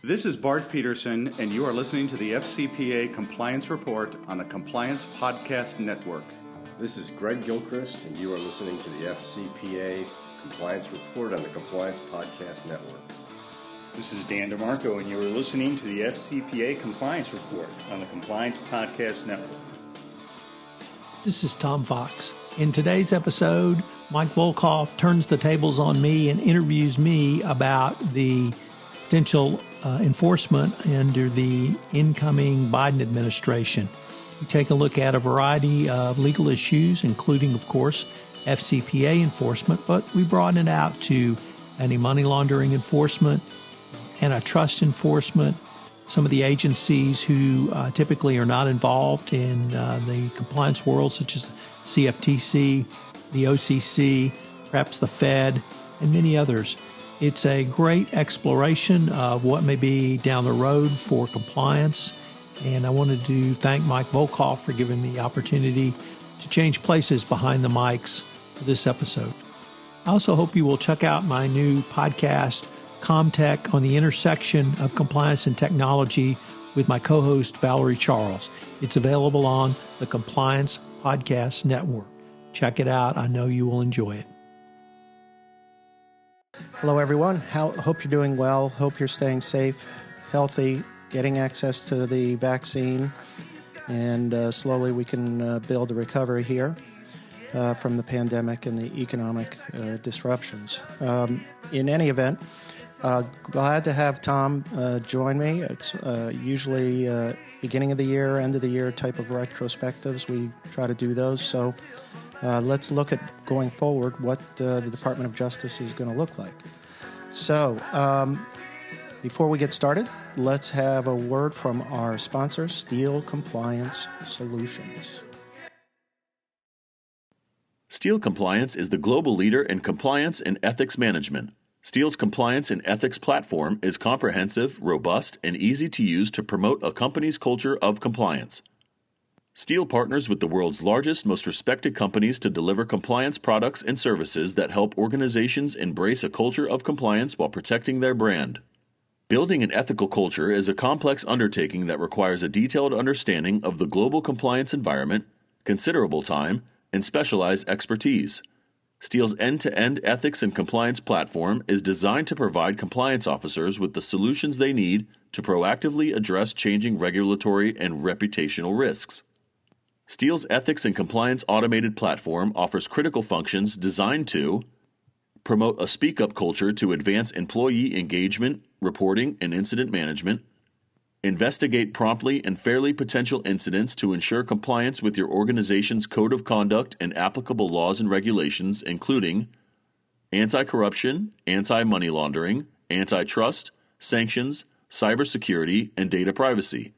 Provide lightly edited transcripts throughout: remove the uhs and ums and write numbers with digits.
This is Bart Peterson, and you are listening to the Fcpa Compliance Report on the Compliance Podcast Network. This is Greg Gilchrist, and you are listening to the Fcpa Compliance Report on the Compliance Podcast Network. This is Dan DeMarco, and you are listening to the Fcpa Compliance Report on the Compliance Podcast Network. This is Tom Fox. In today's episode, Mike Volkov turns the tables on me and interviews me about the potential enforcement under the incoming Biden administration. We take a look at a variety of legal issues, including, of course, FCPA enforcement, but we broaden it out to anti-money laundering enforcement, antitrust enforcement, some of the agencies who typically are not involved in the compliance world, such as Cftc, the OCC, perhaps the Fed, and many others. It's a great exploration of what may be down the road for compliance, and I wanted to thank Mike Volkov for giving me the opportunity to change places behind the mics for this episode. I also hope you will check out my new podcast, ComTech, on the intersection of compliance and technology with my co-host Valerie Charles. It's available on the Compliance Podcast Network. Check it out. I know you will enjoy it. Hello, everyone. Hope you're doing well. Hope you're staying safe, healthy, getting access to the vaccine, and slowly we can build a recovery here from the pandemic and the economic disruptions. In any event, glad to have Tom join me. It's usually beginning of the year, end of the year type of retrospectives. We try to do those. So let's look at going forward what the Department of Justice is going to look like. So before we get started, let's have a word from our sponsor, Steel Compliance Solutions. Steel Compliance is the global leader in compliance and ethics management. Steel's compliance and ethics platform is comprehensive, robust, and easy to use to promote a company's culture of compliance. Steel partners with the world's largest, most respected companies to deliver compliance products and services that help organizations embrace a culture of compliance while protecting their brand. Building an ethical culture is a complex undertaking that requires a detailed understanding of the global compliance environment, considerable time, and specialized expertise. Steel's end-to-end ethics and compliance platform is designed to provide compliance officers with the solutions they need to proactively address changing regulatory and reputational risks. Steel's ethics and compliance automated platform offers critical functions designed to promote a speak-up culture to advance employee engagement, reporting, and incident management, investigate promptly and fairly potential incidents to ensure compliance with your organization's code of conduct and applicable laws and regulations, including anti-corruption, anti-money laundering, antitrust, sanctions, cybersecurity, and data privacy.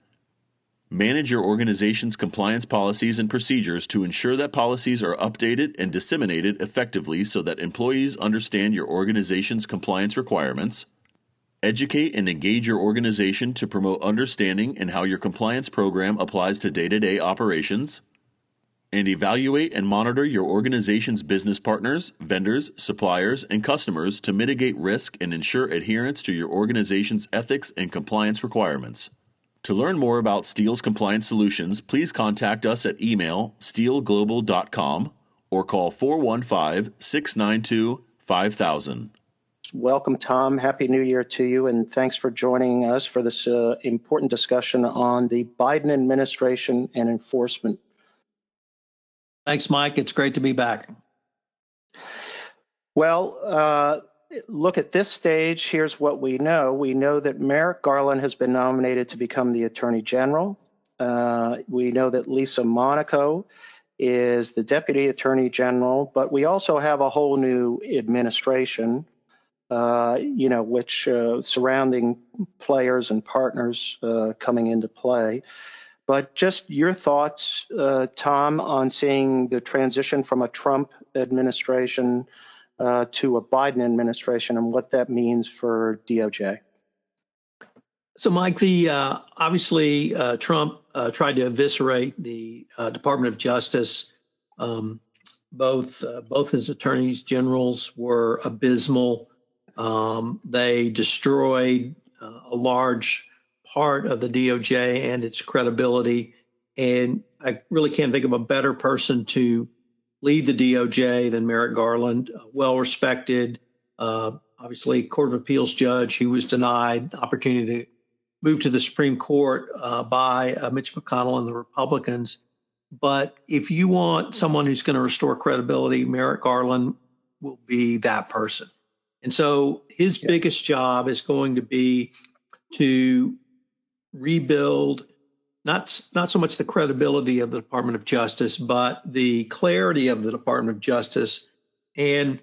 Manage your organization's compliance policies and procedures to ensure that policies are updated and disseminated effectively so that employees understand your organization's compliance requirements. Educate and engage your organization to promote understanding in how your compliance program applies to day-to-day operations. And evaluate and monitor your organization's business partners, vendors, suppliers, and customers to mitigate risk and ensure adherence to your organization's ethics and compliance requirements. To learn more about Steel's compliance solutions, please contact us at email steelglobal.com or call 415-692-5000. Welcome, Tom. Happy New Year to you, and thanks for joining us for this important discussion on the Biden administration and enforcement. Thanks, Mike. It's great to be back. Well, look, at this stage, here's what we know. We know that Merrick Garland has been nominated to become the Attorney General. We know that Lisa Monaco is the Deputy Attorney General, but we also have a whole new administration, which surrounding players and partners coming into play. But just your thoughts, Tom, on seeing the transition from a Trump administration to a Biden administration and what that means for DOJ. So, Mike, obviously Trump tried to eviscerate the Department of Justice. Both his attorneys generals were abysmal. They destroyed a large part of the DOJ and its credibility. And I really can't think of a better person to lead the DOJ than Merrick Garland, well respected, obviously Court of Appeals judge who was denied opportunity to move to the Supreme Court by Mitch McConnell and the Republicans. But if you want someone who's going to restore credibility, Merrick Garland will be that person. And so his biggest job is going to be to rebuild not so much the credibility of the Department of Justice, but the clarity of the Department of Justice and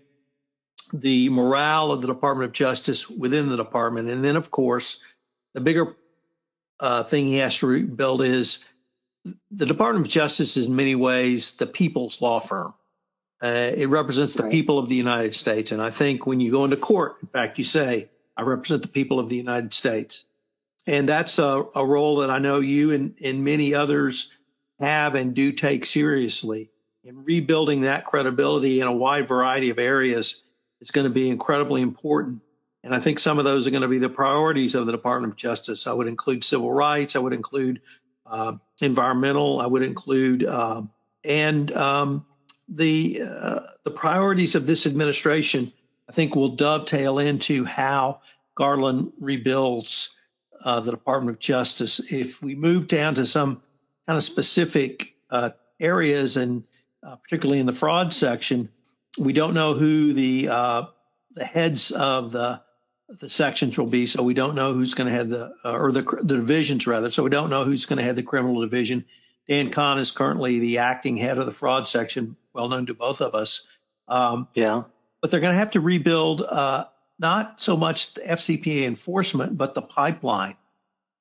the morale of the Department of Justice within the department. And then, of course, the bigger thing he has to rebuild is the Department of Justice is in many ways the people's law firm. It represents the people of the United States. And I think when you go into court, in fact, you say, I represent the people of the United States. And that's a role that I know you and many others have and do take seriously. And rebuilding that credibility in a wide variety of areas is going to be incredibly important. And I think some of those are going to be the priorities of the Department of Justice. I would include civil rights. I would include environmental. I would include the priorities of this administration, I think, will dovetail into how Garland rebuilds the Department of Justice. If we move down to some kind of specific areas, and particularly in the fraud section, we don't know who the heads of the sections will be. So we don't know who's going to have the divisions rather. So we don't know who's going to have the criminal division. Dan Kahn is currently the acting head of the fraud section, well known to both of us. But they're going to have to rebuild not so much the Fcpa enforcement, but the pipeline.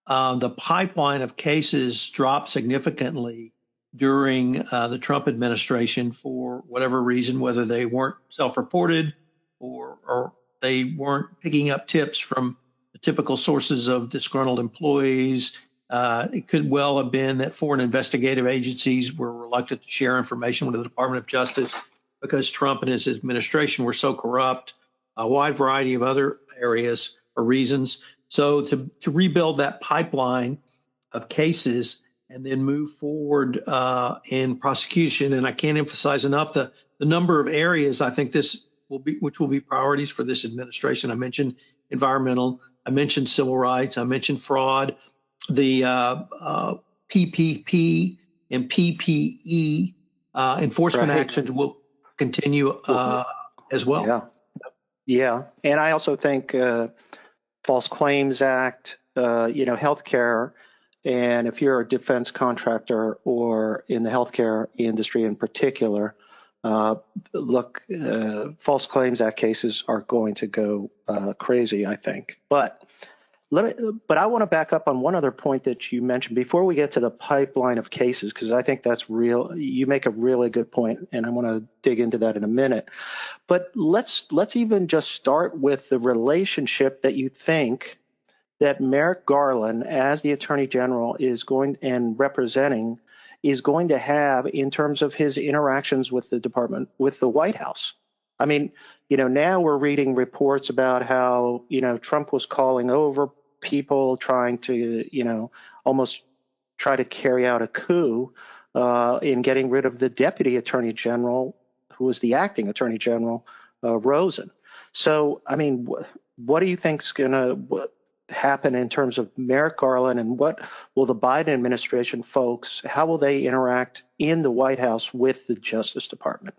The pipeline of cases dropped significantly during the Trump administration for whatever reason, whether they weren't self-reported or they weren't picking up tips from the typical sources of disgruntled employees. It could well have been that foreign investigative agencies were reluctant to share information with the Department of Justice because Trump and his administration were so corrupt, a wide variety of other areas or reasons. So to rebuild that pipeline of cases and then move forward in prosecution, and I can't emphasize enough the number of areas I think which will be priorities for this administration. I mentioned environmental, I mentioned civil rights, I mentioned fraud, the PPP and PPE enforcement actions will continue as well. Yeah. And I also think False Claims Act, healthcare, and if you're a defense contractor or in the healthcare industry in particular, False Claims Act cases are going to go crazy, I think. But I want to back up on one other point that you mentioned before we get to the pipeline of cases, because I think that's real. You make a really good point, and I want to dig into that in a minute. But let's even just start with the relationship that you think that Merrick Garland, as the Attorney General, is going to have in terms of his interactions with the department, with the White House. I mean, now we're reading reports about how, Trump was calling over people trying to, almost try to carry out a coup in getting rid of the Deputy Attorney General, who was the acting Attorney General, Rosen. So, I mean, what do you think's going to happen in terms of Merrick Garland, and what will the Biden administration folks, how will they interact in the White House with the Justice Department?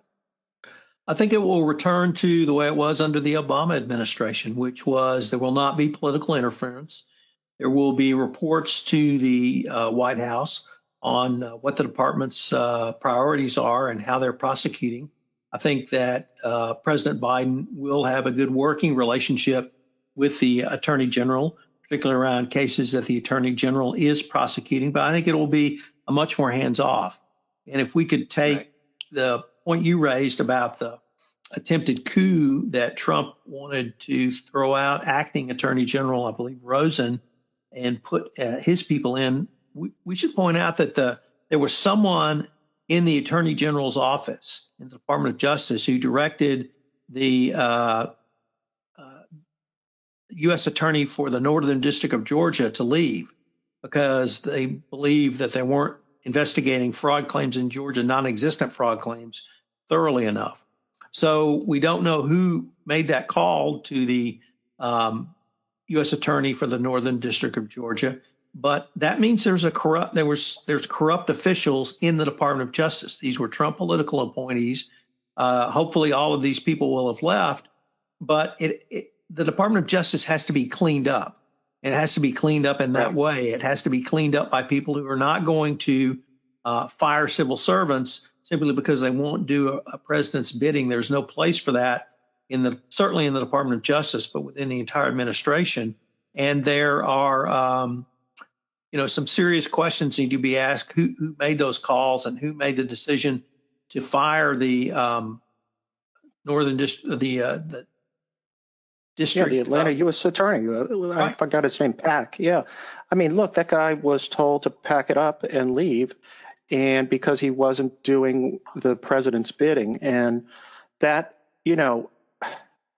I think it will return to the way it was under the Obama administration, which was there will not be political interference. There will be reports to the White House on what the department's priorities are and how they're prosecuting. I think that President Biden will have a good working relationship with the Attorney General, particularly around cases that the Attorney General is prosecuting. But I think it will be a much more hands-off. And if we could take the point you raised about the attempted coup that Trump wanted to throw out acting Attorney General, I believe, Rosen, and put his people in, we should point out that there was someone in the Attorney General's office in the Department of Justice who directed the U.S. attorney for the Northern District of Georgia to leave because they believe that they weren't investigating fraud claims in Georgia, non-existent fraud claims, thoroughly enough. So we don't know who made that call to the U.S. attorney for the Northern District of Georgia, but that means there's corrupt officials in the Department of Justice. These were Trump political appointees. Hopefully, all of these people will have left, but the Department of Justice has to be cleaned up. It has to be cleaned up in that way. It has to be cleaned up by people who are not going to fire civil servants simply because they won't do a president's bidding. There's no place for that certainly in the Department of Justice, but within the entire administration. And there are, some serious questions need to be asked. Who made those calls and who made the decision to fire the Northern District, the district? Yeah, the Atlanta U.S. attorney. I forgot his name, Pack. Yeah. I mean, look, that guy was told to pack it up and leave, and because he wasn't doing the president's bidding. And that,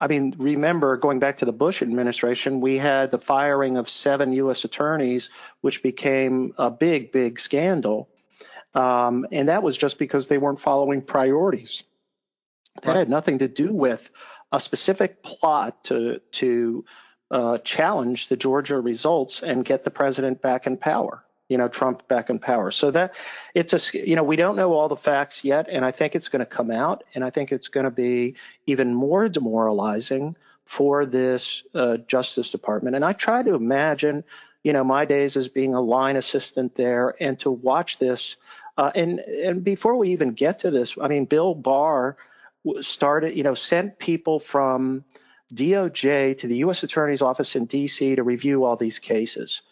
remember going back to the Bush administration, we had the firing of 7 U.S. attorneys, which became a big, big scandal. And that was just because they weren't following priorities. That had nothing to do with a specific plot to challenge the Georgia results and get the president back in power, Trump back in power. So that we don't know all the facts yet, and I think it's going to come out, and I think it's going to be even more demoralizing for this Justice Department. And I try to imagine, my days as being a line assistant there and to watch this. And before we even get to this, Bill Barr sent people from DOJ to the U.S. Attorney's Office in D.C. to review all these cases.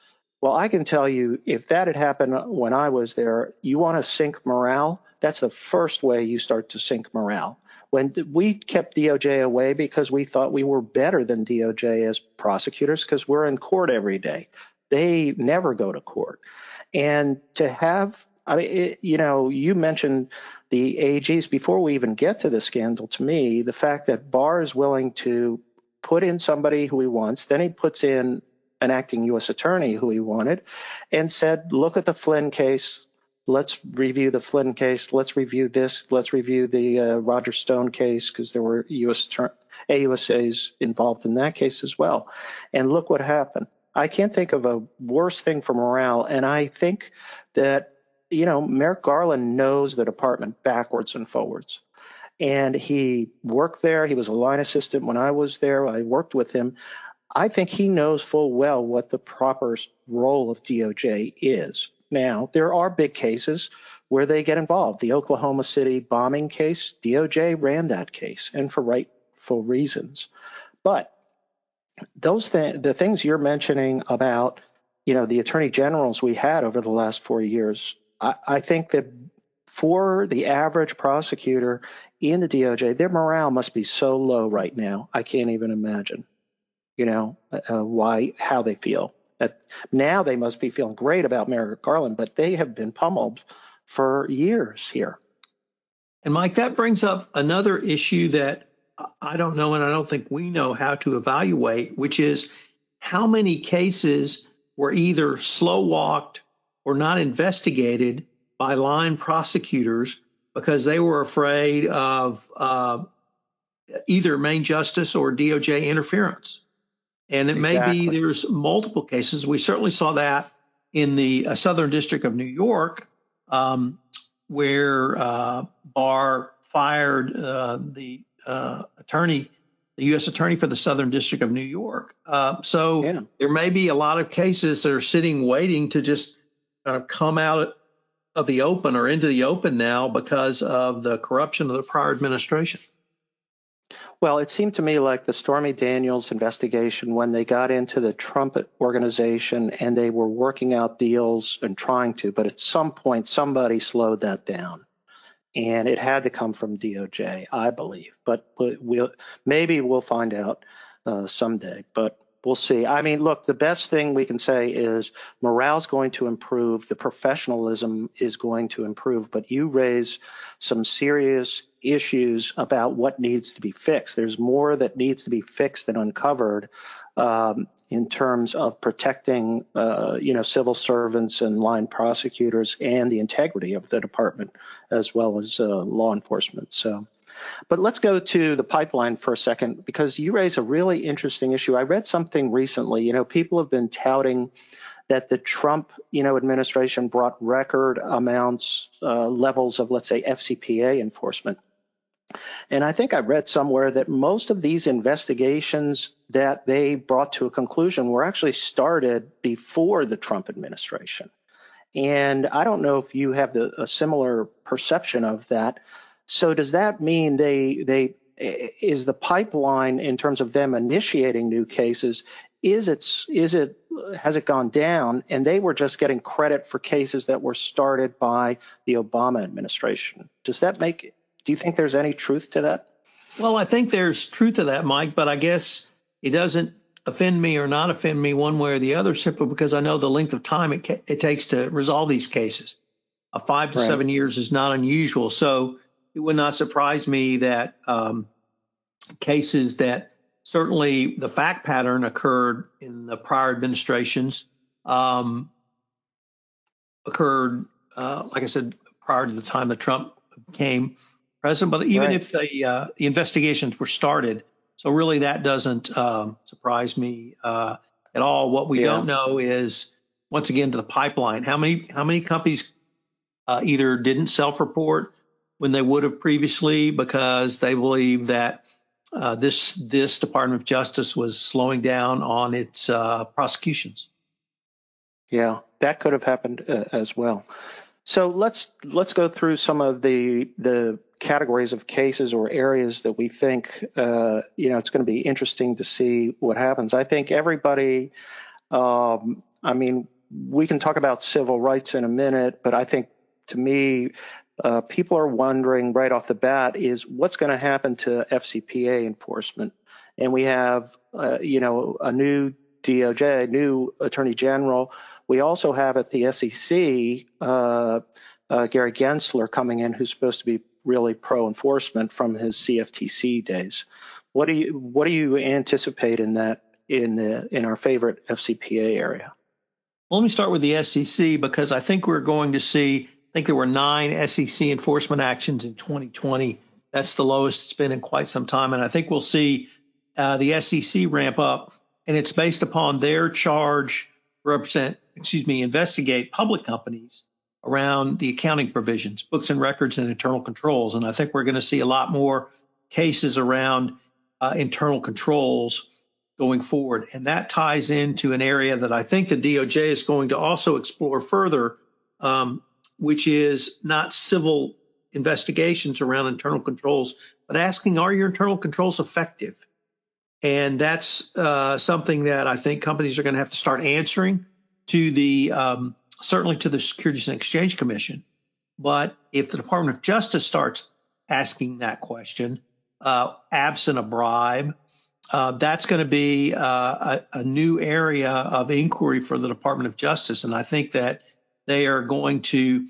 Well, I can tell you, if that had happened when I was there, you want to sink morale, that's the first way you start to sink morale. When we kept DOJ away because we thought we were better than DOJ as prosecutors because we're in court every day. They never go to court. And to have you mentioned the AGs before we even get to the scandal. To me, the fact that Barr is willing to put in somebody who he wants, then he puts in an acting U.S. attorney who he wanted, and said, look at the Flynn case. Let's review the Flynn case. Let's review this. Let's review the Roger Stone case because there were AUSAs involved in that case as well. And look what happened. I can't think of a worse thing for morale. And I think that Merrick Garland knows the department backwards and forwards. And he worked there. He was a line assistant when I was there. I worked with him. I think he knows full well what the proper role of DOJ is. Now, there are big cases where they get involved. The Oklahoma City bombing case, DOJ ran that case, and for rightful reasons. But the things you're mentioning about, the attorney generals we had over the last 4 years, I think that for the average prosecutor in the DOJ, their morale must be so low right now. I can't even imagine, how they feel. That now they must be feeling great about Merrick Garland, but they have been pummeled for years here. And Mike, that brings up another issue that I don't know, and I don't think we know how to evaluate, which is how many cases were either slow walked or not investigated by line prosecutors because they were afraid of either Main Justice or DOJ interference. And it may be there's multiple cases. We certainly saw that in the Southern District of New York, where Barr fired the U.S. attorney for the Southern District of New York. There may be a lot of cases that are sitting waiting to just come out of the open or into the open now because of the corruption of the prior administration. Well, it seemed to me like the Stormy Daniels investigation, when they got into the Trump organization and they were working out deals and trying to, but at some point somebody slowed that down. And it had to come from DOJ, I believe. But maybe we'll find out someday. But we'll see. Look, the best thing we can say is morale's going to improve. The professionalism is going to improve. But you raise some serious issues about what needs to be fixed. There's more that needs to be fixed and uncovered in terms of protecting, civil servants and line prosecutors and the integrity of the department as well as law enforcement. So, but let's go to the pipeline for a second, because you raise a really interesting issue. I read something recently. People have been touting that the Trump, administration brought record amounts, levels of, let's say, Fcpa enforcement. And I think I read somewhere that most of these investigations that they brought to a conclusion were actually started before the Trump administration. And I don't know if you have a similar perception of that. So does that mean is the pipeline in terms of them initiating new cases, has it gone down, and they were just getting credit for cases that were started by the Obama administration? Do you think there's any truth to that? Well, I think there's truth to that, Mike, but I guess it doesn't offend me or not offend me one way or the other, simply because I know the length of time it takes to resolve these cases. 5 to 7 years is not unusual. So it would not surprise me that cases that certainly the fact pattern occurred in the prior administrations occurred, like I said, prior to the time that Trump became president. But even if the investigations were started, so really that doesn't surprise me at all. What we don't know is, once again, to the pipeline, how many companies either didn't self-report when they would have previously because they believe that this Department of Justice was slowing down on its prosecutions. Yeah, that could have happened as well. So let's go through some of the categories of cases or areas that we think it's going to be interesting to see what happens. I think everybody, we can talk about civil rights in a minute, but I think, to me, people are wondering right off the bat is what's going to happen to Fcpa enforcement. And we have, a new DOJ, a new Attorney General. We also have at the SEC, Gary Gensler coming in, who's supposed to be really pro-enforcement from his CFTC days. What do you anticipate in that in our favorite Fcpa area? Well, let me start with the SEC, because I think we're going to see. I think there were 9 SEC enforcement actions in 2020. That's the lowest it's been in quite some time. And I think we'll see the SEC ramp up. And it's based upon their charge to investigate public companies around the accounting provisions, books and records, and internal controls. And I think we're going to see a lot more cases around internal controls going forward. And that ties into an area that I think the DOJ is going to also explore further, which is not civil investigations around internal controls, but asking, are your internal controls effective? And that's something that I think companies are going to have to start answering to certainly to the Securities and Exchange Commission. But if the Department of Justice starts asking that question, absent a bribe, that's going to be a new area of inquiry for the Department of Justice. And I think that they are going to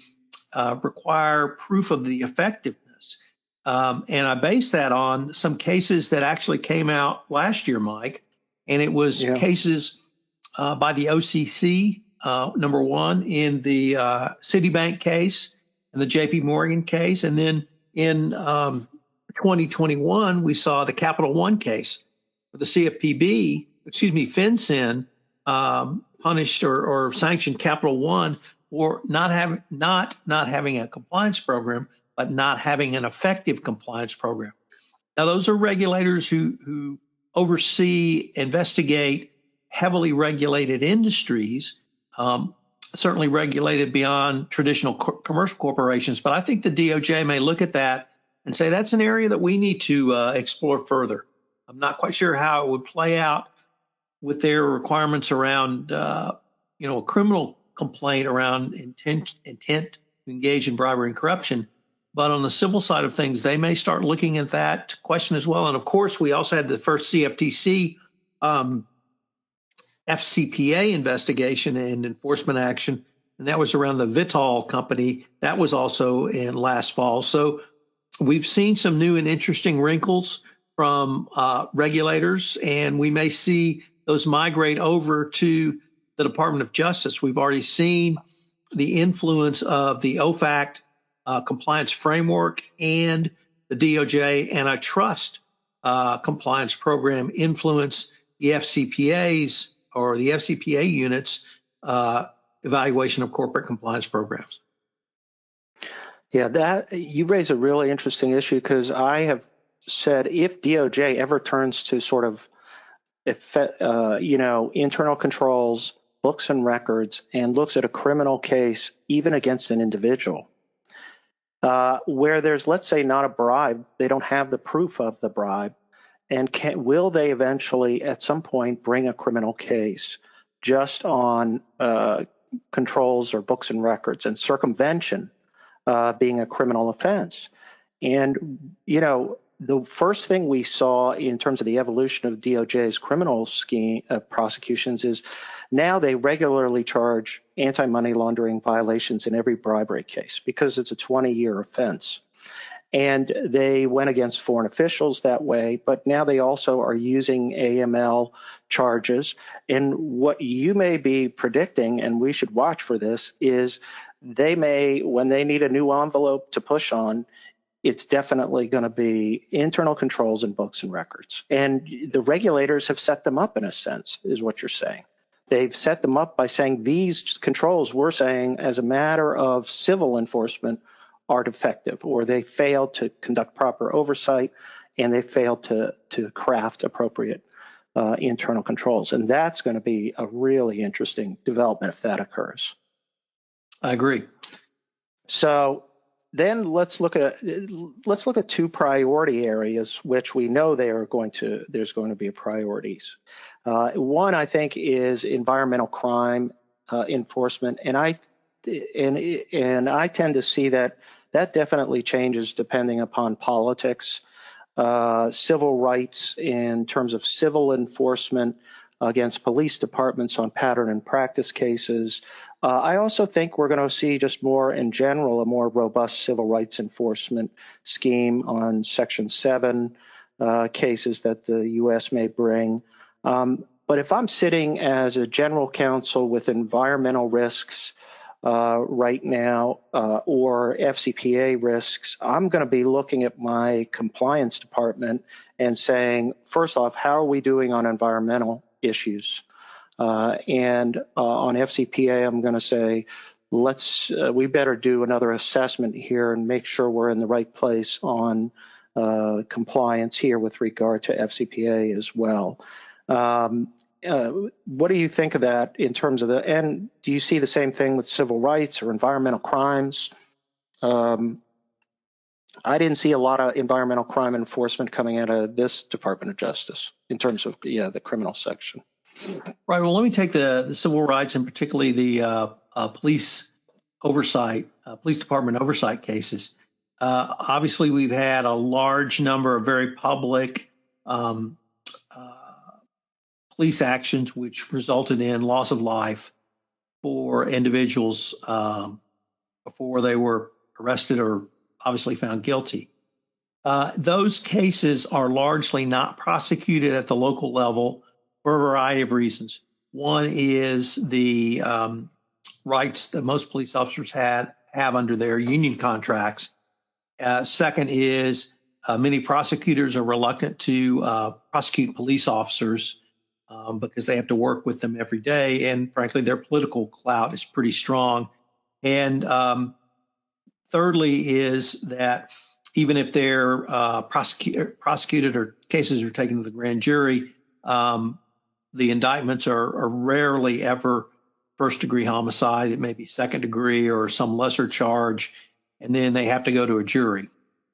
require proof of the effectiveness. And I base that on some cases that actually came out last year, Mike. And it was cases by the OCC, number one, in the Citibank case and the JP Morgan case. And then in 2021, we saw the Capital One case where the FinCEN punished or sanctioned Capital One for not having a compliance program, but not having an effective compliance program. Now, those are regulators who oversee, investigate heavily regulated industries, certainly regulated beyond traditional commercial corporations. But I think the DOJ may look at that and say that's an area that we need to explore further. I'm not quite sure how it would play out with their requirements around, a criminal complaint around intent to engage in bribery and corruption. But on the civil side of things, they may start looking at that question as well. And of course, we also had the first CFTC Fcpa investigation and enforcement action, and that was around the Vitol company. That was also in last fall. So we've seen some new and interesting wrinkles from regulators, and we may see those migrate over to the Department of Justice. We've already seen the influence of the OFAC compliance framework and the DOJ antitrust compliance program influence the FCPA's or the FCPA unit's evaluation of corporate compliance programs. Yeah, that you raise a really interesting issue, because I have said if DOJ ever turns to sort of, internal controls, books and records, and looks at a criminal case, even against an individual, where there's, let's say, not a bribe, they don't have the proof of the bribe, and will they eventually at some point bring a criminal case just on controls or books and records, and circumvention being a criminal offense? And, the first thing we saw in terms of the evolution of DOJ's criminal scheme prosecutions is now they regularly charge anti-money laundering violations in every bribery case because it's a 20-year offense. And they went against foreign officials that way, but now they also are using AML charges. And what you may be predicting, and we should watch for this, is they may, when they need a new envelope to push on, it's definitely going to be internal controls and books and records. And the regulators have set them up, in a sense, is what you're saying. They've set them up by saying these controls, we're saying, as a matter of civil enforcement, are defective, or they failed to conduct proper oversight, and they failed to craft appropriate internal controls. And that's going to be a really interesting development if that occurs. I agree. So then let's look at two priority areas, which we know there's going to be priorities. One, I think, is environmental crime enforcement, and I tend to see that definitely changes depending upon politics. Civil rights in terms of civil enforcement against police departments on pattern and practice cases. I also think we're going to see just more in general, a more robust civil rights enforcement scheme on Section 7 cases that the U.S. may bring. But if I'm sitting as a general counsel with environmental risks right now or FCPA risks, I'm going to be looking at my compliance department and saying, first off, how are we doing on environmental issues? And on FCPA, I'm going to say, we better do another assessment here and make sure we're in the right place on compliance here with regard to FCPA as well. What do you think of that in terms of and do you see the same thing with civil rights or environmental crimes? I didn't see a lot of environmental crime enforcement coming out of this Department of Justice in terms of the criminal section. Right. Well, let me take the civil rights and particularly the police department oversight cases. Obviously, we've had a large number of very public police actions which resulted in loss of life for individuals before they were arrested or obviously found guilty. Those cases are largely not prosecuted at the local level for a variety of reasons. One is the rights that most police officers have under their union contracts. Second is many prosecutors are reluctant to prosecute police officers because they have to work with them every day. And frankly, their political clout is pretty strong. And thirdly is that even if they're prosecuted or cases are taken to the grand jury, the indictments are rarely ever first-degree homicide. It may be second-degree or some lesser charge, and then they have to go to a jury.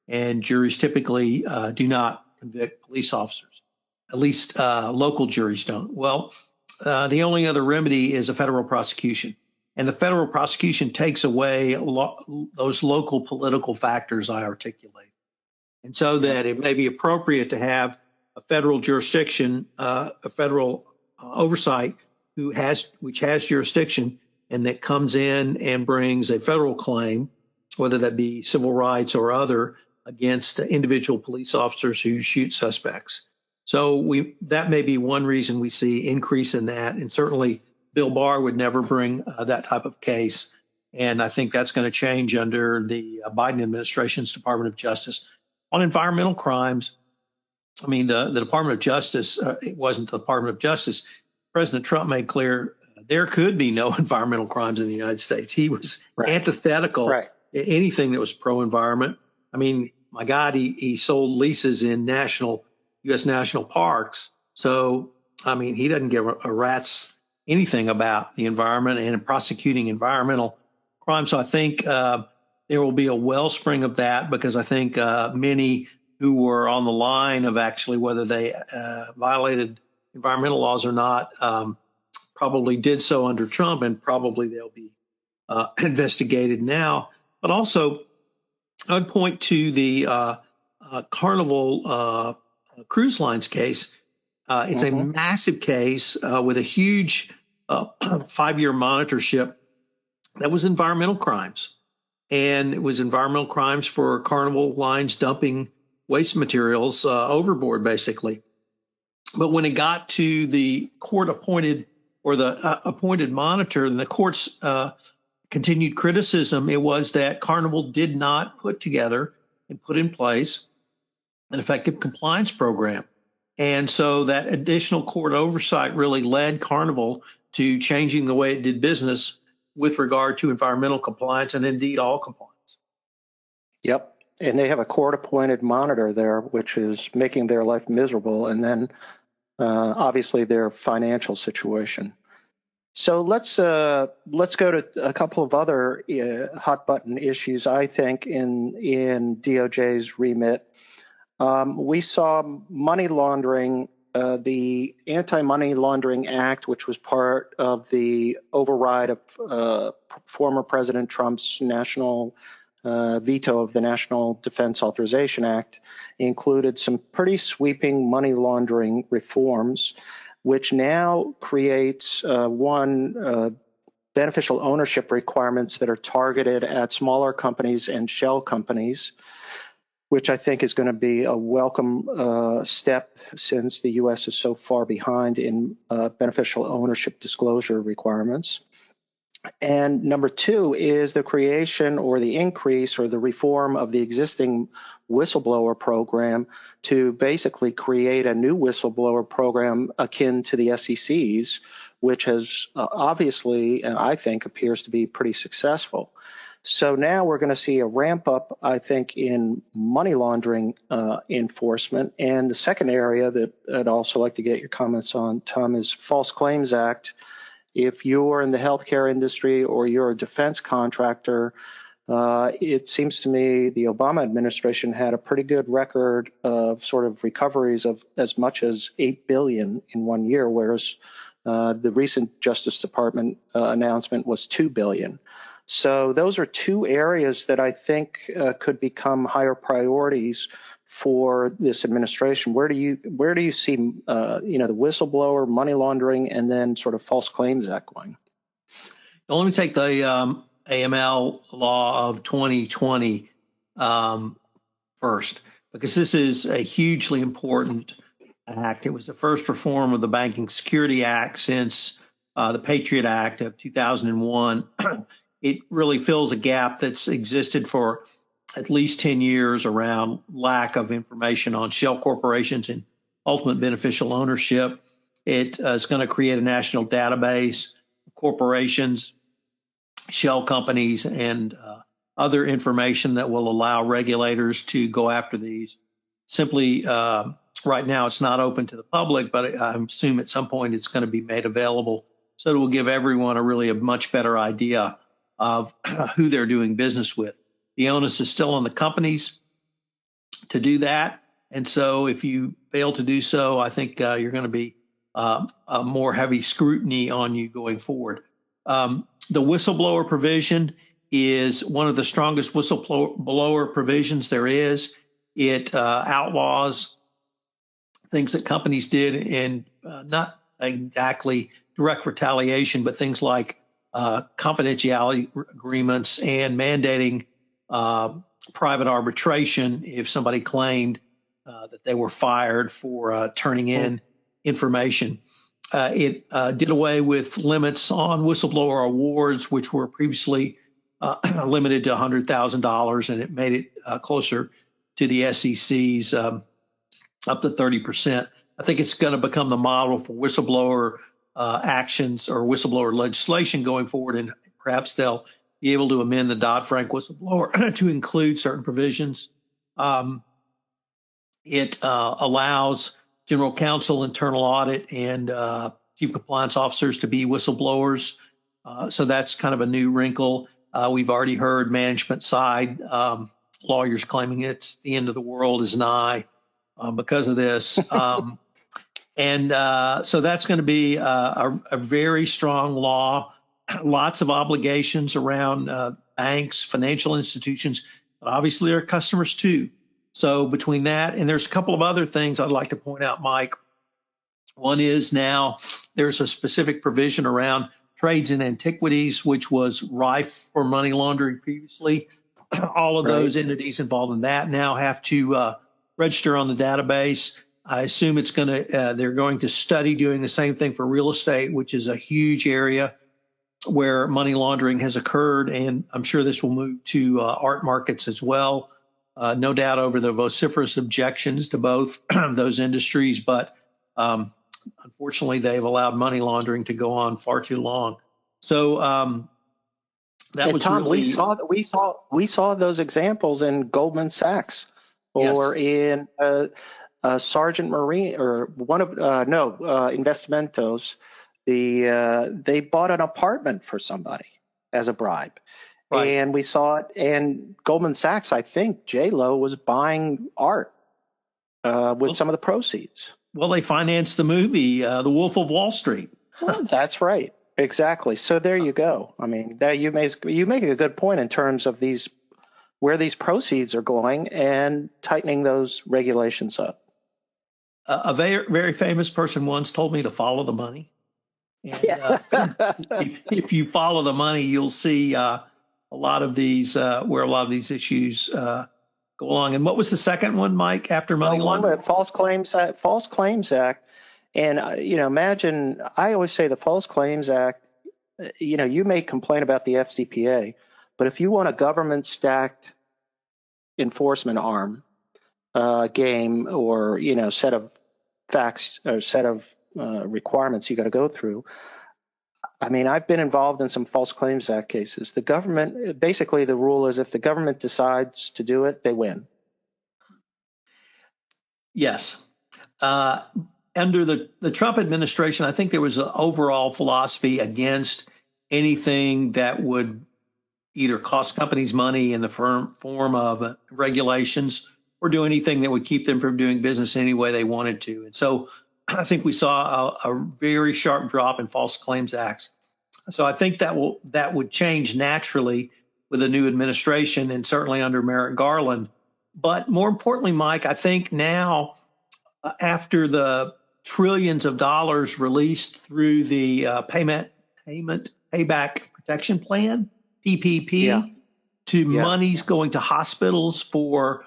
And juries typically do not convict police officers. At least local juries don't. Well, the only other remedy is a federal prosecution. And the federal prosecution takes away those local political factors I articulate. And so that it may be appropriate to have a federal jurisdiction, a federal oversight which has jurisdiction and that comes in and brings a federal claim, whether that be civil rights or other, against individual police officers who shoot suspects. So that may be one reason we see increase in that. And certainly Bill Barr would never bring that type of case. And I think that's going to change under the Biden administration's Department of Justice. On environmental crimes, I mean, the Department of Justice, it wasn't the Department of Justice. President Trump made clear there could be no environmental crimes in the United States. He was antithetical to anything that was pro-environment. I mean, my God, he sold leases in U.S. national parks. So, I mean, he doesn't give a rat's anything about the environment and prosecuting environmental crime. So I think there will be a wellspring of that, because I think many who were on the line of actually whether they violated environmental laws or not probably did so under Trump, and probably they'll be investigated now. But also, I would point to the Carnival Cruise Lines case. It's a massive case with a huge 5-year monitorship that was environmental crimes. And it was environmental crimes for Carnival lines dumping waste materials overboard, basically. But when it got to the court-appointed or the appointed monitor, and the court's continued criticism, it was that Carnival did not put together and put in place an effective compliance program. And so that additional court oversight really led Carnival to changing the way it did business with regard to environmental compliance, and indeed all compliance. Yep. And they have a court-appointed monitor there, which is making their life miserable, and then obviously their financial situation. So let's go to a couple of other hot-button issues, I think, in DOJ's remit. We saw money laundering. The Anti-Money Laundering Act, which was part of the override of former President Trump's national veto of the National Defense Authorization Act, included some pretty sweeping money laundering reforms, which now creates beneficial ownership requirements that are targeted at smaller companies and shell companies, which I think is going to be a welcome step, since the U.S. is so far behind in beneficial ownership disclosure requirements. And number two is the creation or the increase or the reform of the existing whistleblower program to basically create a new whistleblower program akin to the SEC's, which has obviously, and I think, appears to be pretty successful. So now we're going to see a ramp up, I think, in money laundering enforcement. And the second area that I'd also like to get your comments on, Tom, is False Claims Act. If you're in the healthcare industry or you're a defense contractor, it seems to me the Obama administration had a pretty good record of sort of recoveries of as much as $8 billion in 1 year, whereas the recent Justice Department announcement was $2 billion. So those are two areas that I think could become higher priorities for this administration. Where do you see the whistleblower, money laundering, and then sort of False Claims Act going? Well, let me take the AML law of 2020 first, because this is a hugely important act. It was the first reform of the Banking Security Act since the Patriot Act of 2001. It really fills a gap that's existed for at least 10 years around lack of information on shell corporations and ultimate beneficial ownership. It is going to create a national database of corporations, shell companies, and other information that will allow regulators to go after these. Simply, right now it's not open to the public, but I assume at some point it's going to be made available. So it will give everyone a much better idea of who they're doing business with. The onus is still on the companies to do that. And so if you fail to do so, I think you're going to be a more heavy scrutiny on you going forward. The whistleblower provision is one of the strongest whistleblower provisions there is. It outlaws things that companies did in not exactly direct retaliation, but things like confidentiality agreements and mandating private arbitration if somebody claimed that they were fired for turning in information. It did away with limits on whistleblower awards, which were previously limited to $100,000, and it made it closer to the SEC's up to 30%. I think it's going to become the model for whistleblower actions or whistleblower legislation going forward, and perhaps they'll be able to amend the Dodd-Frank whistleblower to include certain provisions. It allows general counsel, internal audit, and chief compliance officers to be whistleblowers. So that's kind of a new wrinkle. We've already heard management side lawyers claiming it's the end of the world is nigh because of this. So that's going to be a very strong law. Lots of obligations around banks, financial institutions, but obviously our customers too. So between that, and there's a couple of other things I'd like to point out, Mike. One is now there's a specific provision around trades in antiquities, which was rife for money laundering previously. All of those entities involved in that now have to register on the database. I assume it's going to they're going to study doing the same thing for real estate, which is a huge area where money laundering has occurred, and I'm sure this will move to art markets as well. No doubt over the vociferous objections to both those industries, but unfortunately, they've allowed money laundering to go on far too long. So that was Tom, really we saw those examples in Goldman Sachs or in Sergeant Marine or one of Investimentos. They bought an apartment for somebody as a bribe. Right. And we saw it, and Goldman Sachs, I think, J-Lo was buying art with some of the proceeds. Well, they financed the movie, The Wolf of Wall Street. Well, that's right. Exactly. So there you go. I mean, you make a good point in terms of where these proceeds are going and tightening those regulations up. A very, very famous person once told me to follow the money. And, if you follow the money, you'll see a lot of these where a lot of these issues go along. And what was the second one, Mike? After money laundering, False Claims Act, and imagine. I always say the False Claims Act. You may complain about the FCPA, but if you want a government-stacked enforcement arm game or set of facts or set of requirements you got to go through. I mean, I've been involved in some False Claims Act cases. The government, basically the rule is if the government decides to do it, they win. Yes. Under the Trump administration, I think there was an overall philosophy against anything that would either cost companies money in the form of regulations or do anything that would keep them from doing business any way they wanted to. And so I think we saw a very sharp drop in False Claims Acts. So I think that would change naturally with a new administration and certainly under Merrick Garland. But more importantly, Mike, I think now after the trillions of dollars released through the Payback Protection Plan, PPP, monies going to hospitals for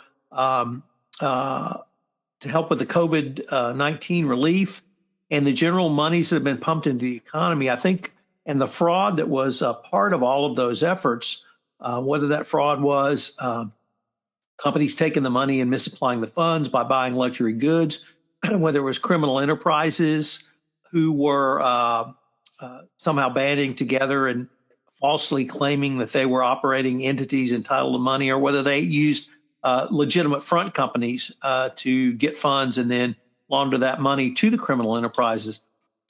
to help with the COVID-19 relief and the general monies that have been pumped into the economy, I think, and the fraud that was a part of all of those efforts, whether that fraud was companies taking the money and misapplying the funds by buying luxury goods, whether it was criminal enterprises who were somehow banding together and falsely claiming that they were operating entities entitled to money, or whether they used legitimate front companies to get funds and then launder that money to the criminal enterprises.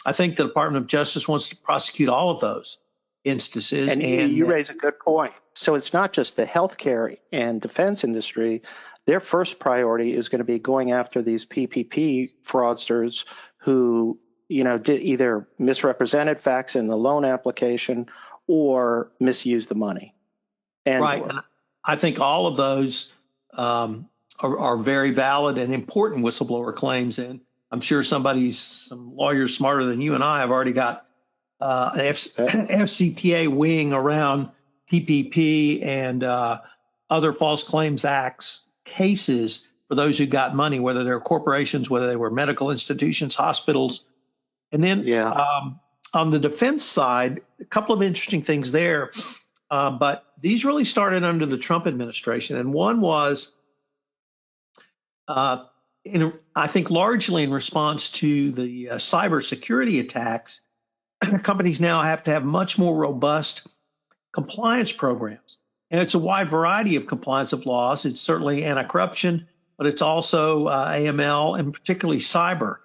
I think the Department of Justice wants to prosecute all of those instances. And you raise a good point. So it's not just the healthcare and defense industry. Their first priority is going to be going after these PPP fraudsters who, did either misrepresented facts in the loan application or misused the monny. And I think all of those are very valid and important whistleblower claims. And I'm sure some lawyers smarter than you and I have already got an FCPA wing around PPP and other False Claims Acts cases for those who got money, whether they're corporations, whether they were medical institutions, hospitals. And then on the defense side, a couple of interesting things there. But these really started under the Trump administration. And one was, I think, largely in response to the cybersecurity attacks, companies now have to have much more robust compliance programs. And it's a wide variety of compliance of laws. It's certainly anti-corruption, but it's also AML and particularly cyber.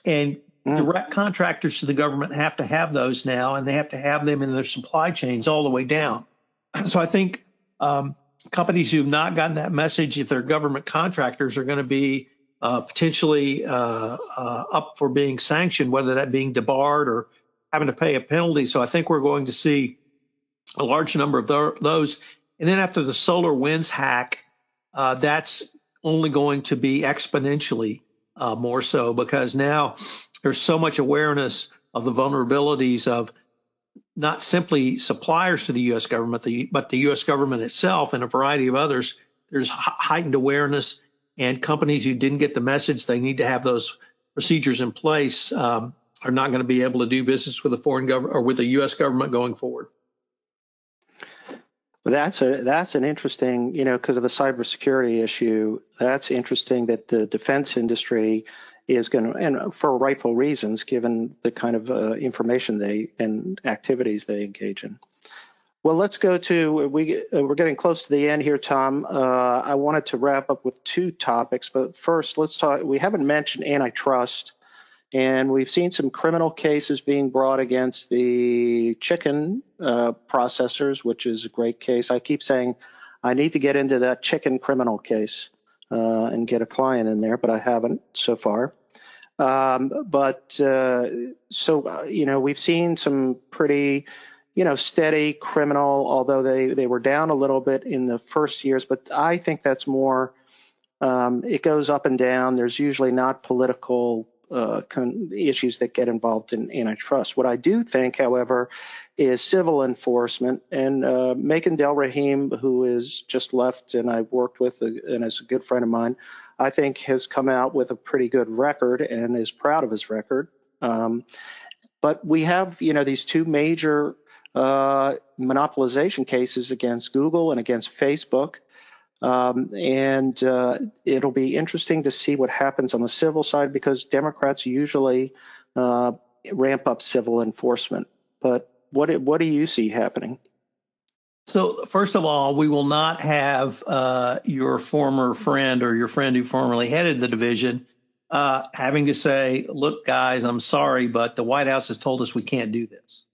And direct contractors to the government have to have those now, and they have to have them in their supply chains all the way down. So I think companies who have not gotten that message, if they're government contractors, are going to be potentially up for being sanctioned, whether that being debarred or having to pay a penalty. So I think we're going to see a large number of those. And then after the SolarWinds hack, that's only going to be exponentially more so, because now there's so much awareness of the vulnerabilities of not simply suppliers to the U.S. government, but the U.S. government itself and a variety of others. There's heightened awareness, and companies who didn't get the message they need to have those procedures in place are not going to be able to do business with a foreign government or with the U.S. government going forward. That's an interesting, because of the cybersecurity issue, that's interesting that the defense industry is going to, and for rightful reasons, given the kind of information and activities they engage in. Well, let's go to, we're getting close to the end here, Tom. I wanted to wrap up with two topics, but first let's talk, we haven't mentioned antitrust. And we've seen some criminal cases being brought against the chicken processors, which is a great case. I keep saying I need to get into that chicken criminal case and get a client in there, but I haven't so far. We've seen some pretty, steady criminal, although they were down a little bit in the first years. But I think that's more, it goes up and down. There's usually not political issues that get involved in antitrust. What I do think, however, is civil enforcement. And Macon Del Rahim, who is just left and I've worked with and is a good friend of mine, I think has come out with a pretty good record and is proud of his record. But we have, these two major monopolization cases against Google and against Facebook. It'll be interesting to see what happens on the civil side, because Democrats usually ramp up civil enforcement. But what do you see happening? So first of all, we will not have your former friend or your friend who formerly headed the division having to say, look, guys, I'm sorry, but the White House has told us we can't do this.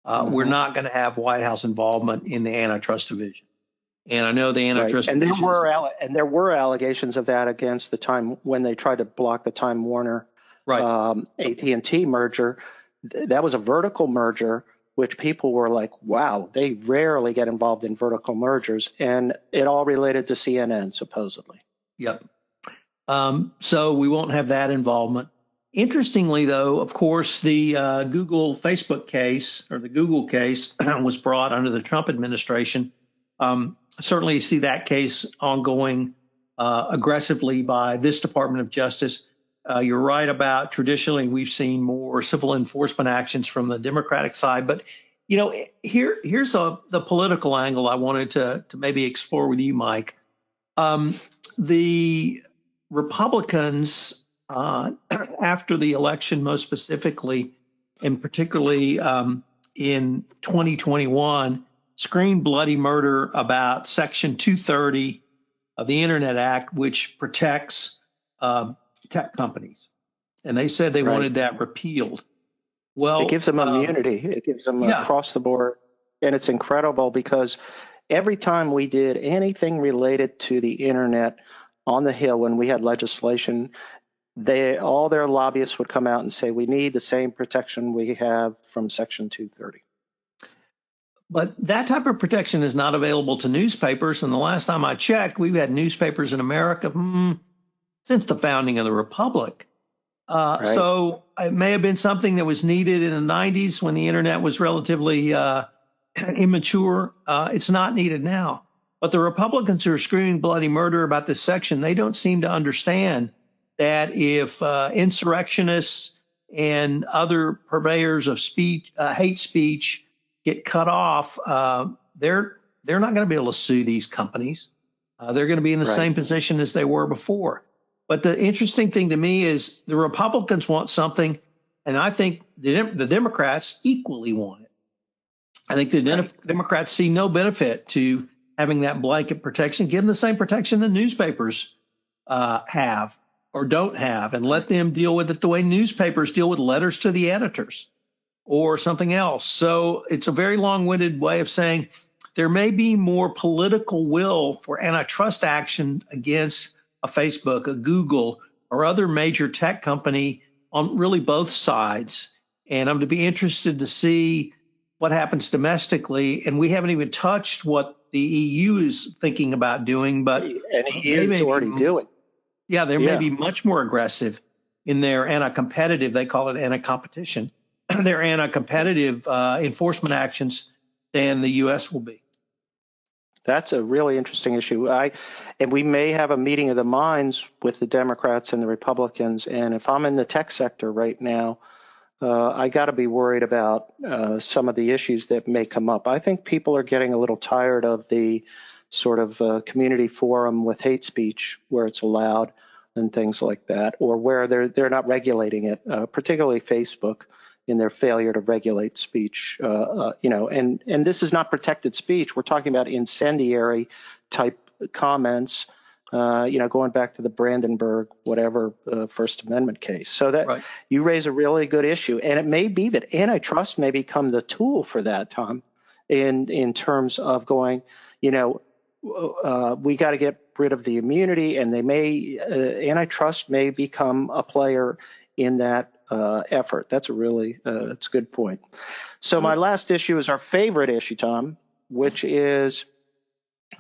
We're not going to have White House involvement in the antitrust division. And I know the antitrust and there were allegations of that against the Time when they tried to block the Time Warner AT&T merger. That was a vertical merger, which people were like, wow, they rarely get involved in vertical mergers, and it all related to CNN supposedly. Yep. So we won't have that involvement. Interestingly, though, of course, the Google Facebook case, or the Google case, was brought under the Trump administration. Certainly see that case ongoing aggressively by this Department of Justice. You're right about traditionally we've seen more civil enforcement actions from the Democratic side. But, here's the political angle I wanted to maybe explore with you, Mike. The Republicans, after the election most specifically, and particularly in 2021, screamed bloody murder about Section 230 of the Internet Act, which protects tech companies. And they said they wanted that repealed. Well, it gives them immunity. It gives them across the board. And it's incredible because every time we did anything related to the Internet on the Hill, when we had legislation, all their lobbyists would come out and say, we need the same protection we have from Section 230. But that type of protection is not available to newspapers. And the last time I checked, we've had newspapers in America since the founding of the Republic. So it may have been something that was needed in the 90s when the Internet was relatively immature. It's not needed now. But the Republicans who are screaming bloody murder about this section, they don't seem to understand that if insurrectionists and other purveyors of speech, hate speech, get cut off, they're not going to be able to sue these companies. They're going to be in the same position as they were before. But the interesting thing to me is the Republicans want something, and I think the Democrats equally want it. I think the Democrats see no benefit to having that blanket protection. Give them the same protection the newspapers have or don't have, and let them deal with it the way newspapers deal with letters to the editors or something else. So it's a very long-winded way of saying there may be more political will for antitrust action against a Facebook, a Google, or other major tech company on really both sides. And I'm to be interested to see what happens domestically. And we haven't even touched what the EU is thinking about doing, but and EU is already doing. Yeah, they may be much more aggressive in their anti-competitive, they call it anti-competition, their anti-competitive enforcement actions than the U.S. will be. That's a really interesting issue. And we may have a meeting of the minds with the Democrats and the Republicans. And if I'm in the tech sector right now, I got to be worried about some of the issues that may come up. I think people are getting a little tired of the sort of community forum with hate speech where it's allowed and things like that, or where they're not regulating it, particularly Facebook in their failure to regulate speech. And this is not protected speech. We're talking about incendiary type comments, going back to the Brandenburg, First Amendment case. So that you raise a really good issue. And it may be that antitrust may become the tool for that, Tom, in terms of going, we got to get rid of the immunity, and antitrust may become a player in that effort. That's that's a good point. So my last issue is our favorite issue, Tom, which is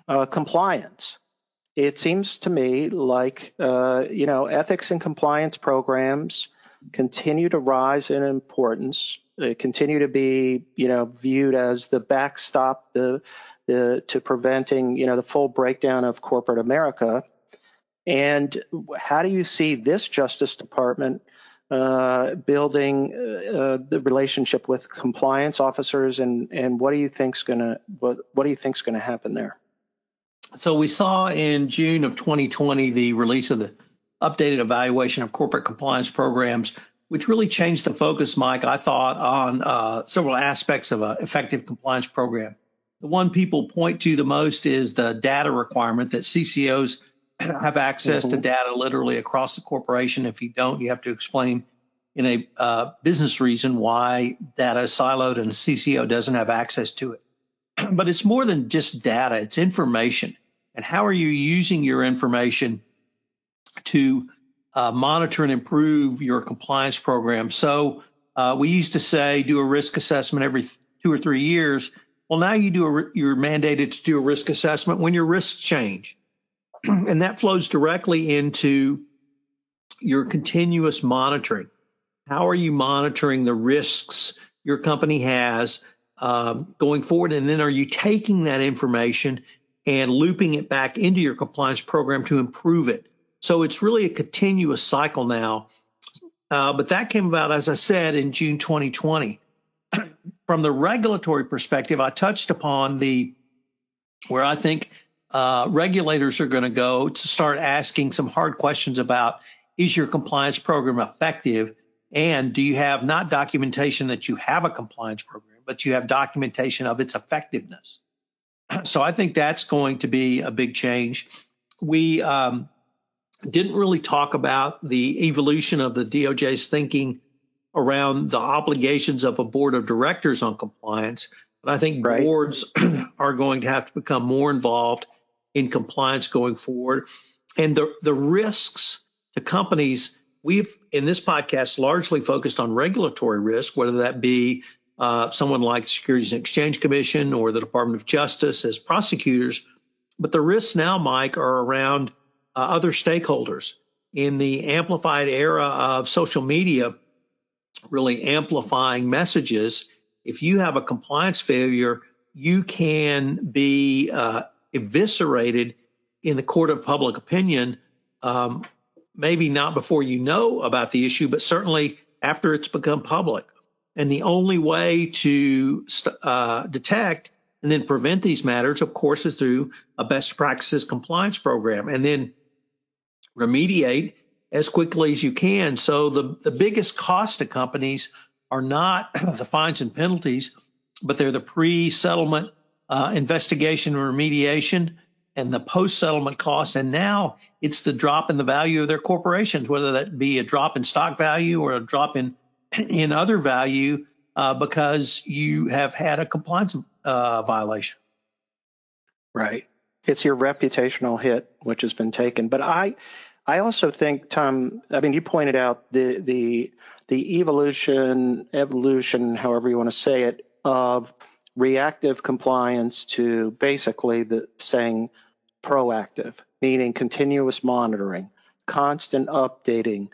compliance. It seems to me like, ethics and compliance programs continue to rise in importance. They continue to be, viewed as the backstop to preventing, the full breakdown of corporate America. And how do you see this Justice Department building the relationship with compliance officers, and what do you think's going to happen there? So we saw in June of 2020 the release of the updated evaluation of corporate compliance programs, which really changed the focus, Mike, I thought, on several aspects of an effective compliance program. The one people point to the most is the data requirement that CCOs have access to data literally across the corporation. If you don't, you have to explain in a business reason why data is siloed and a CCO doesn't have access to it. But it's more than just data, it's information. And how are you using your information to monitor and improve your compliance program? So we used to say do a risk assessment every 2 or 3 years. Well, now you're mandated to do a risk assessment when your risks change. And that flows directly into your continuous monitoring. How are you monitoring the risks your company has going forward? And then are you taking that information and looping it back into your compliance program to improve it? So it's really a continuous cycle now. But that came about, as I said, in June 2020. From the regulatory perspective, I touched upon where I think regulators are going to go to start asking some hard questions about, is your compliance program effective? And do you have not documentation that you have a compliance program, but you have documentation of its effectiveness? So I think that's going to be a big change. We didn't really talk about the evolution of the DOJ's thinking around the obligations of a board of directors on compliance. But I think boards are going to have to become more involved in compliance going forward. And the risks to companies, we've, in this podcast, largely focused on regulatory risk, whether that be someone like the Securities and Exchange Commission or the Department of Justice as prosecutors. But the risks now, Mike, are around other stakeholders. In the amplified era of social media, really amplifying messages, if you have a compliance failure, you can be eviscerated in the court of public opinion, maybe not before you know about the issue, but certainly after it's become public. And the only way to detect and then prevent these matters, of course, is through a best practices compliance program, and then remediate as quickly as you can. So the biggest cost to companies are not the fines and penalties, but they're the pre-settlement investigation and remediation and the post-settlement costs. And now it's the drop in the value of their corporations, whether that be a drop in stock value or a drop in other value because you have had a compliance violation. Right. It's your reputational hit, which has been taken. But I also think, Tom, I mean, you pointed out the evolution, however you want to say it, of reactive compliance to basically saying proactive, meaning continuous monitoring, constant updating.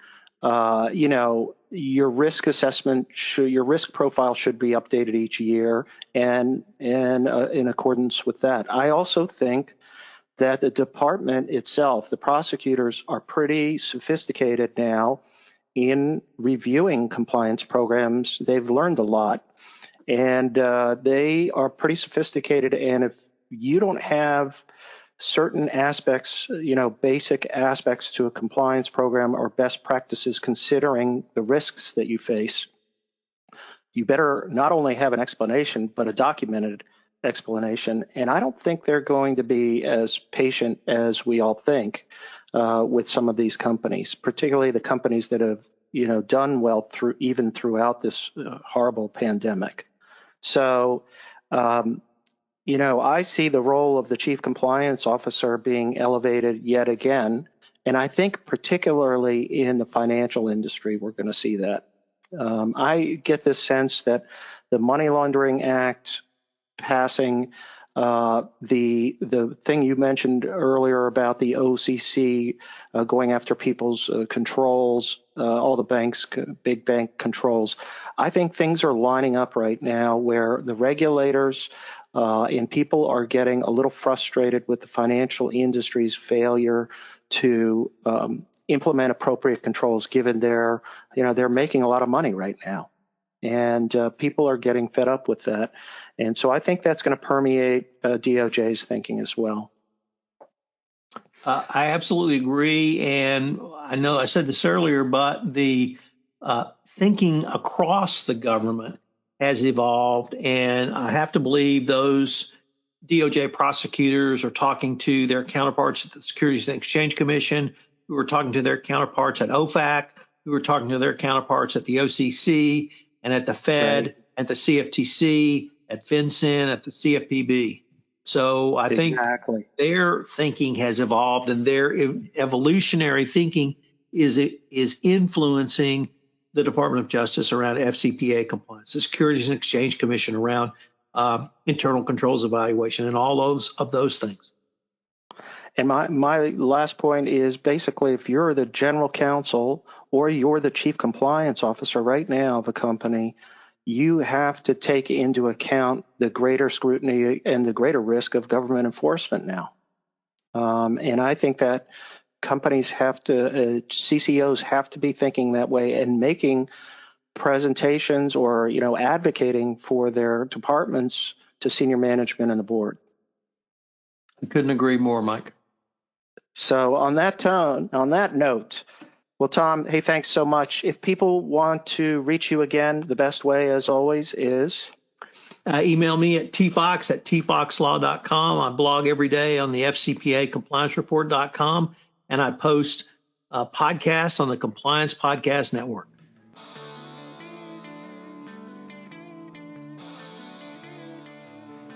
Your risk assessment, your risk profile should be updated each year, and in accordance with that. I also think that the department itself, the prosecutors, are pretty sophisticated now in reviewing compliance programs. They've learned a lot, and they are pretty sophisticated. And if you don't have certain aspects, basic aspects to a compliance program or best practices considering the risks that you face, you better not only have an explanation, but a documented explanation. And I don't think they're going to be as patient as we all think with some of these companies, particularly the companies that have, done well throughout this horrible pandemic. So, I see the role of the chief compliance officer being elevated yet again. And I think particularly in the financial industry, we're going to see that. I get this sense that the Money Laundering Act passing, the thing you mentioned earlier about the OCC going after people's controls, all the banks, big bank controls. I think things are lining up right now where the regulators and people are getting a little frustrated with the financial industry's failure to implement appropriate controls, given they're making a lot of money right now. And people are getting fed up with that. And so I think that's going to permeate DOJ's thinking as well. I absolutely agree. And I know I said this earlier, but the thinking across the government has evolved. And I have to believe those DOJ prosecutors are talking to their counterparts at the Securities and Exchange Commission, who are talking to their counterparts at OFAC, who are talking to their counterparts at the OCC, and at the Fed, right, at the CFTC, at FinCEN, at the CFPB. So I think their thinking has evolved, and their evolutionary thinking is influencing the Department of Justice around FCPA compliance, the Securities and Exchange Commission around internal controls evaluation, and all of those things. And my last point is basically, if you're the general counsel or you're the chief compliance officer right now of a company, you have to take into account the greater scrutiny and the greater risk of government enforcement now. And I think that companies have to, CCOs have to be thinking that way and making presentations or, advocating for their departments to senior management and the board. I couldn't agree more, Mike. So on that note, well, Tom, hey, thanks so much. If people want to reach you again, the best way, as always, is? Email me at tfox@tfoxlaw.com. I blog every day on the FCPA compliancereport.com, and I post podcasts on the Compliance Podcast Network.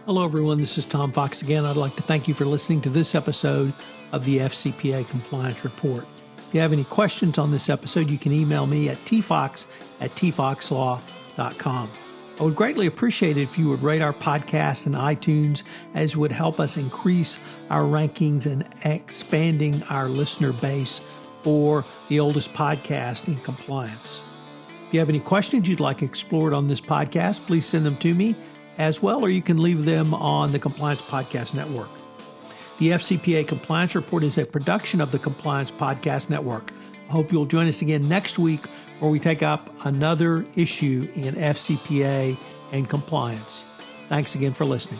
Hello, everyone. This is Tom Fox again. I'd like to thank you for listening to this episode of the FCPA Compliance Report. If you have any questions on this episode, you can email me at tfox@tfoxlaw.com. I would greatly appreciate it if you would rate our podcast in iTunes, as it would help us increase our rankings and expanding our listener base for the oldest podcast in compliance. If you have any questions you'd like explored on this podcast, please send them to me as well, or you can leave them on the Compliance Podcast Network. The FCPA Compliance Report is a production of the Compliance Podcast Network. I hope you'll join us again next week where we take up another issue in FCPA and compliance. Thanks again for listening.